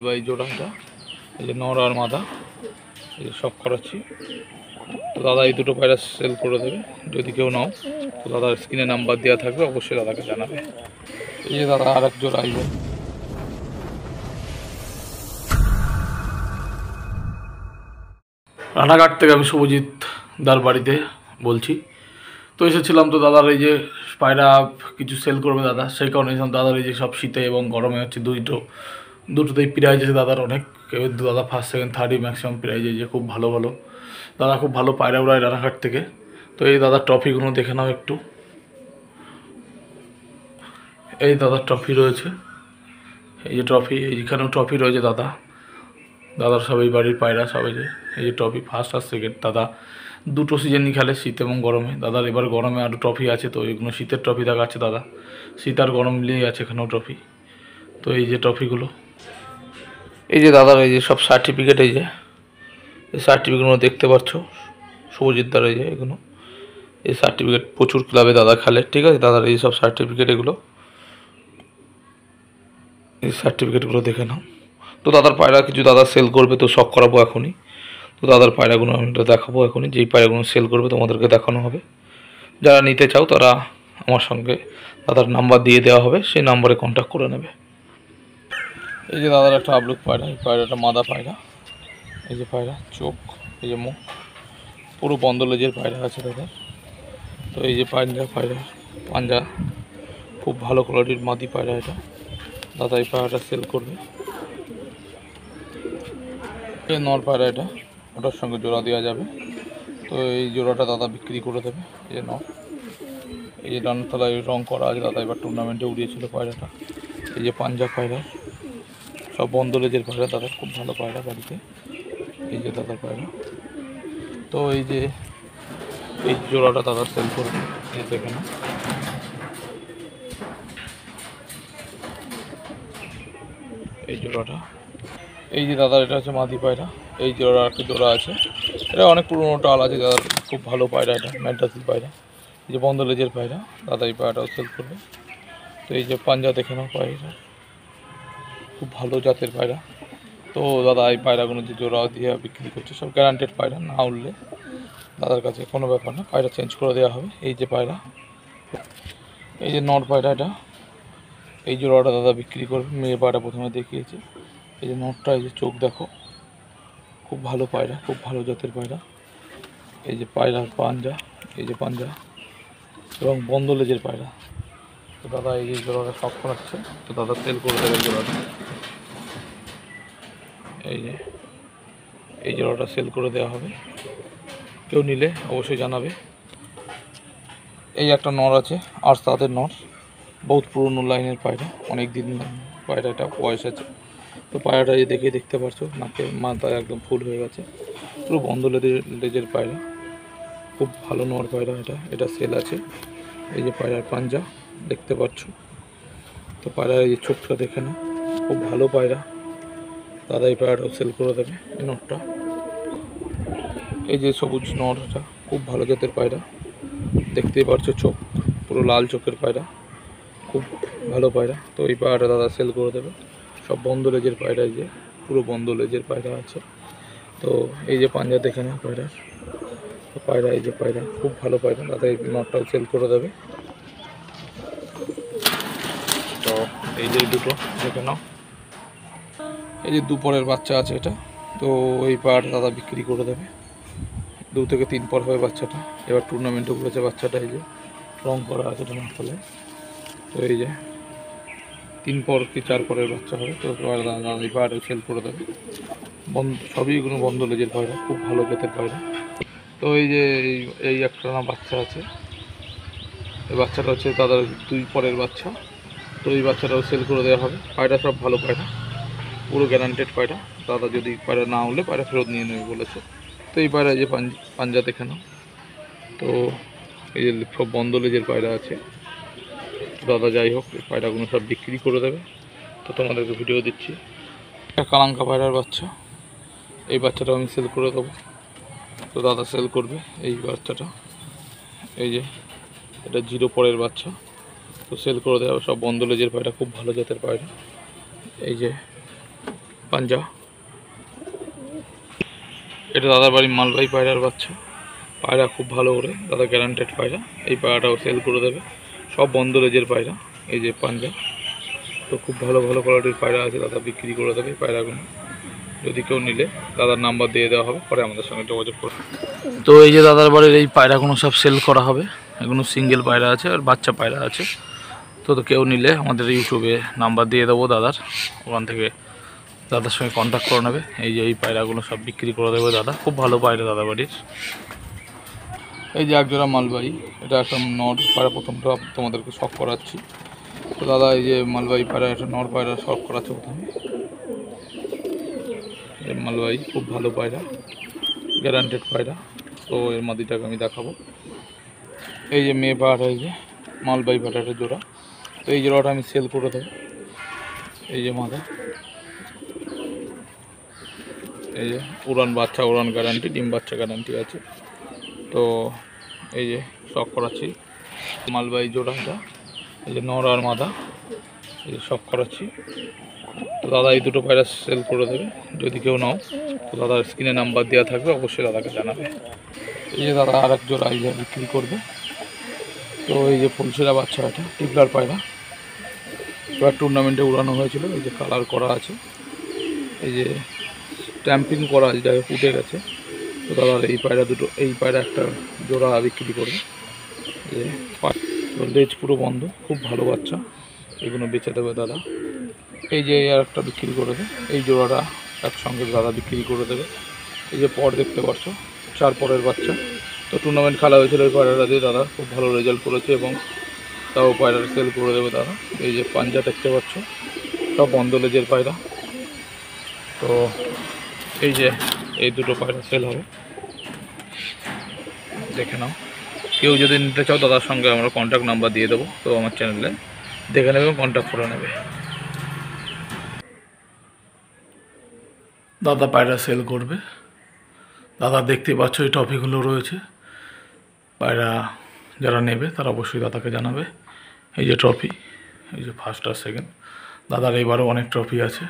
এই জোড়াটা এই যে নর আর মাদা এই যে সব করাচ্ছি। তো দাদা এই দুটো পায়রা সেল করে দেবে, যদি কেউ নাও তো দাদার স্ক্রিনে নাম্বার দেওয়া থাকবে, অবশ্যই দাদাকে জানাবে। এই যে দাদা আর এক জোড়া আইবে। রানাঘাট থেকে আমি শুভজিৎ দার বাড়িতে বলছি। তো এসেছিলাম, তো দাদার এই যে পায়রা কিছু সেল করবে দাদা, সেই কারণে এসেছিলাম। দাদার এই যে সব শীতে এবং গরমে হচ্ছে দুটোতেই প্রাইজ আছে দাদার অনেক। কেউ দাদা ফার্স্ট সেকেন্ড থার্ডই ম্যাক্সিমাম প্রাইজ আছে, খুব ভালো ভালো দাদা, খুব ভালো পায়রা উড়ায় রানাঘাট থেকে। তো এই দাদার ট্রফিগুলো দেখে নাও একটু। এই দাদার ট্রফি রয়েছে, এই যে ট্রফি, এইখানেও ট্রফি রয়েছে দাদার সব এই বাড়ির পায়রা সব। এই যে ট্রফি ফার্স্ট আর সেকেন্ড। দাদা দুটো সিজনই খেলে, শীত এবং গরমে। দাদার এবার গরমে আরও ট্রফি আছে, তো এইগুলো শীতের ট্রফি দেখাচ্ছে দাদা। শীত আর গরম মিলিয়ে আছে এখানেও ট্রফি। তো এই যে ট্রফিগুলো, এই যে দাদার এই যে সব সার্টিফিকেট, এই সার্টিফিকেটগুলো দেখতে পাচ্ছ শুভজিৎ দার। এই যে এগুলো এই সার্টিফিকেট প্রচুর ক্লাবে দাদা খেলে, ঠিক আছে। দাদার এই সব সার্টিফিকেট, এগুলো এই সার্টিফিকেটগুলো দেখে নাও। তো দাদার পায়রা কিছু দাদা সেল করবে, তো শখ করাবো এখনই। তো দাদার পায়রাগুলো আমি দেখাবো এখনই, যেই পায়রাগুলো সেল করবে তোমাদেরকে দেখানো হবে। যারা নিতে চাও তারা আমার সঙ্গে দাদার নাম্বার দিয়ে দেওয়া হবে, সেই নাম্বারে কন্ট্যাক্ট করে নেবে। এই যে দাদার একটা আবলুক পায়রা, এই পায়রাটা মাদা পায়রা। এই যে পায়রা চোখ, এই যে মুখ, পুরো বন্ধ লেজের পায়রা আছে দাদা। তো এই যে পাঞ্জা খুব ভালো কোয়ালিটির মাদি পায়রা এটা। দাদা এই পায়রাটা সেল করবে। এই নর পায়রা এটা, ওটার সঙ্গে জোড়া দেওয়া যাবে। তো এই জোড়াটা দাদা বিক্রি করে দেবে। এই যে নর, এই যে ডান তলায় রং করা আছে দাদা, এবার টুর্নামেন্টে উড়িয়েছিল পায়রাটা। এই যে পাঞ্জা পায়রা, সব বন্ধ লেজের পায়রা দাদার, খুব ভালো পায়রা বাড়িতে। এই যে দাদার পায়রা। তো এই যে এই জোড়াটা দাদা সেল করবে, এই দেখে না। এই জোড়াটা, এই যে দাদার এটা হচ্ছে মাদি পায়রা। এই জোড়া একটা জোড়া আছে, এটা অনেক পুরোনো টাল আছে দাদার, খুব ভালো পায়রা এটা, ম্যাড্রাসি পায়রা। এই যে বন্ধ লেজের পায়রা, দাদা এই পায়রাটাও সেল করবে। তো এই যে পাঞ্জা দেখে নাও পায়রা, খুব ভালো জাতের পায়রা। তো দাদা এই পায়রাগুলো যে জোড়া দিয়ে বিক্রি করছে সব গ্যারান্টেড পায়রা, না উঠলে দাদার কাছে কোনো ব্যাপার না, পায়রা চেঞ্জ করে দেওয়া হবে। এই যে পায়রা, এই যে নর পায়রা এটা, এই জোড়াটা দাদা বিক্রি করবে। মেয়ে পায়রা প্রথমে দেখিয়েছে, এই যে নটটা, এই যে চোখ দেখো, খুব ভালো পায়রা, খুব ভালো জাতের পায়রা। এই যে পায়রার পাঞ্জা, এই যে পাঞ্জা এবং বন্ধ লেজের পায়রা। তো দাদা এই যে জোড়াটা শখ করাচ্ছে, তো দাদা সেল করে দেবে জোড়াটা। এই জোড়াটা সেল করে দেওয়া হবে, কেউ নিলে অবশ্যই জানাবে। এই একটা নর আছে, আর তাদের নর, বহুত পুরনো লাইনের পায়রা, অনেক দিন পায়রাটা বয়স আছে। তো পায়রাটা এই দেখতে পারছো, নাকে মাথায় একদম ফুল হয়ে গেছে, পুরো বন্ধ লেজের পায়রা, খুব ভালো নর পায়রা এটা সেল আছে। এই যে পায়রার পাঞ্জা দেখতে পাচ্ছ। তো পায়রার এই যে চোখটা দেখে না, খুব ভালো পায়রা, দাদা এই পায়রাটাও সেল করে দেবে। এই নরটা, এই যে সবুজ নরটা, খুব ভালো জাতের পায়রা, দেখতেই পারছো চোখ পুরো লাল চোখের পায়রা, খুব ভালো পায়রা। তো এই পায়রাটা দাদা সেল করে দেবে। সব বন্ধ লেজের পায়রা, এই যে পুরো বন্ধ লেজের পায়রা আছে। তো এই যে পাঞ্জা দেখে না পায়রার, তো পায়রা, এই যে পায়রা খুব ভালো পায়রা, দাদা এই নটটাও সেল করে দেবে। তো এই যে দুটো দেখে নাও, এই যে দুপুরের বাচ্চা আছে এটা। তো এই পায়রাটা দাদা বিক্রি করে দেবে। 2 থেকে 3 পর হবে বাচ্চাটা, এবার টুর্নামেন্টে উঠেছে বাচ্চাটা। এই যে রং করা আছে ডানার তলায়। তো এই যে 3 পর কি 4 পরের বাচ্চা হবে। তো দাদা এই পায়রাটা সেল করে দেবে। সবই এগুলো বন্ধ লেজের পায়রা, খুব ভালো জাতের পায়রা। তো এই যে এই একটা না বাচ্চা আছে, এই বাচ্চাটা হচ্ছে দাদার 2 পরের বাচ্চা। তো এই বাচ্চাটাও সেল করে দেওয়া হবে। পায়রা সব ভালো পায়রা, পুরো গ্যারান্টেড পায়রা। দাদা যদি পায়রা না হলে পায়রা ফেরত নিয়ে নেবে বলেছে। তো এই পায়রা যে পাঞ্জা দেখে নাও। তো এই যে সব বন্ধ লেজের পায়রা আছে। দাদা যাই হোক এই পায়রাগুলো সব বিক্রি করে দেবে। তো তোমাদেরকে ভিডিও দিচ্ছি। একটা কালাঙ্কা পায়রার বাচ্চা, এই বাচ্চাটাও আমি সেল করে দেবো। তো দাদা সেল করবে এই বাচ্চাটা। এই যে এটা 0 পরের বাচ্চা, তো সেল করে দেওয়া হবে। সব বন্ধ লেজের পায়রা, খুব ভালো জাতের পায়রা। এই যে পাঞ্জা। এটা দাদার বাড়ির মালবাহী পায়রার বাচ্চা। পায়রা খুব ভালো ওড়ে, দাদা গ্যারান্টেড পায়রা। এই পায়রাটাও সেল করে দেবে, সব বন্ধ লেজের পায়রা। এই যে পাঞ্জা, তো খুব ভালো ভালো কোয়ালিটির পায়রা আছে, দাদা বিক্রি করে দেবে এই পায়রাগুলো। যদি কেউ নিলে দাদার নাম্বার দিয়ে দেওয়া হবে, পরে আমাদের সঙ্গে যোগাযোগ করবে। তো এই যে দাদার বাড়ির এই পায়রাগুলো সব সেল করা হবে। এগুলো সিঙ্গেল পায়রা আছে আর বাচ্চা পায়রা আছে। তো কেউ নিলে আমাদের ইউটিউবে নাম্বার দিয়ে দেবো দাদার, ওখান থেকে দাদার সঙ্গে কন্ট্যাক্ট করে নেবে। এই যে এই পায়রাগুলো সব বিক্রি করে দেবে দাদা, খুব ভালো পায়রা দাদা বাড়ির। এই যে একজোড়া মালবাহী, এটা একটা নর পায়রা, প্রথমটা তোমাদেরকে শখ করাচ্ছি। তো দাদা এই যে মালবাহী পায়রা, একটা নর পায়রা শখ করাচ্ছে প্রথমে। এই মালবাহী খুব ভালো পায়রা, গ্যারান্টেড পায়রা। তো এর মাদিটাকে আমি দেখাবো। এই যে মেয়ে পায়রা, এই যে মালবাহী পায়রাটা জোড়া। তো এই জোড়াটা আমি সেল করে দেবো। এই যে মাদা, এই যে উড়ান বাচ্চা, উড়ান গ্যারান্টি, ডিম বাচ্চা গ্যারান্টি আছে। তো এই যে শখ করাচ্ছি মালবাহী জোড়াটা, এই যে নর আর মাদা, এই যে শখ করাচ্ছি। তো দাদা এই দুটো পায়রা সেল করে দেবে, যদি কেউ নাও। তো দাদার স্ক্রিনে নাম্বার দেওয়া থাকবে, অবশ্যই দাদাকে জানাবে। এই যে দাদা আর এক জোড়া এই যে বিক্রি করবে। তো এই যে ফুলশিরা বাচ্চা, এটা টিপলার পায়রা, এবার টুর্নামেন্টে উড়ানো হয়েছিল। এই যে কালার করা আছে, এই যে স্ট্যাম্পিং করা আছে, যাই হোক উঠে গেছে। তো দাদার এই পায়রা দুটো, এই পায়রা একটা জোড়া বিক্রি করবে। যে লেজ পুরো বন্ধ, খুব ভালো বাচ্চা, এগুলো বেচে দেবে দাদা। এই যে আর একটা বিক্রি করে দেবে, এই জোড়াটা একসঙ্গে দাদা বিক্রি করে দেবে। এই যে পর দেখতে পাচ্ছ, 4 পরের বাচ্চা। তো টুর্নামেন্ট খেলা হয়েছিল এই পায়রাটা দিয়ে, দাদা খুব ভালো রেজাল্ট করেছে এবং তাও পায়রাটা সেল করে দেবে দাদা। এই যে পাঞ্জা দেখতে পাচ্ছ, সব বন্ধ লেজের পায়রা। তো এই যে এই দুটো পায়রা সেল হবে, দেখে নাও। কেউ যদি নিতে চাও দাদার সঙ্গে আমরা কন্ট্যাক্ট নাম্বার দিয়ে দেবো, তো আমার চ্যানেলে দেখে নেবে, কন্ট্যাক্ট করে নেবে। দাদা পায়রা সেল করবে। দাদা দেখতে পাচ্ছ এই ট্রফিগুলো রয়েছে, পায়রা যারা নেবে তারা অবশ্যই দাদাকে জানাবে। এই যে ট্রফি, এই যে ফার্স্ট আর সেকেন্ড, দাদার এবারও অনেক ট্রফি আছে।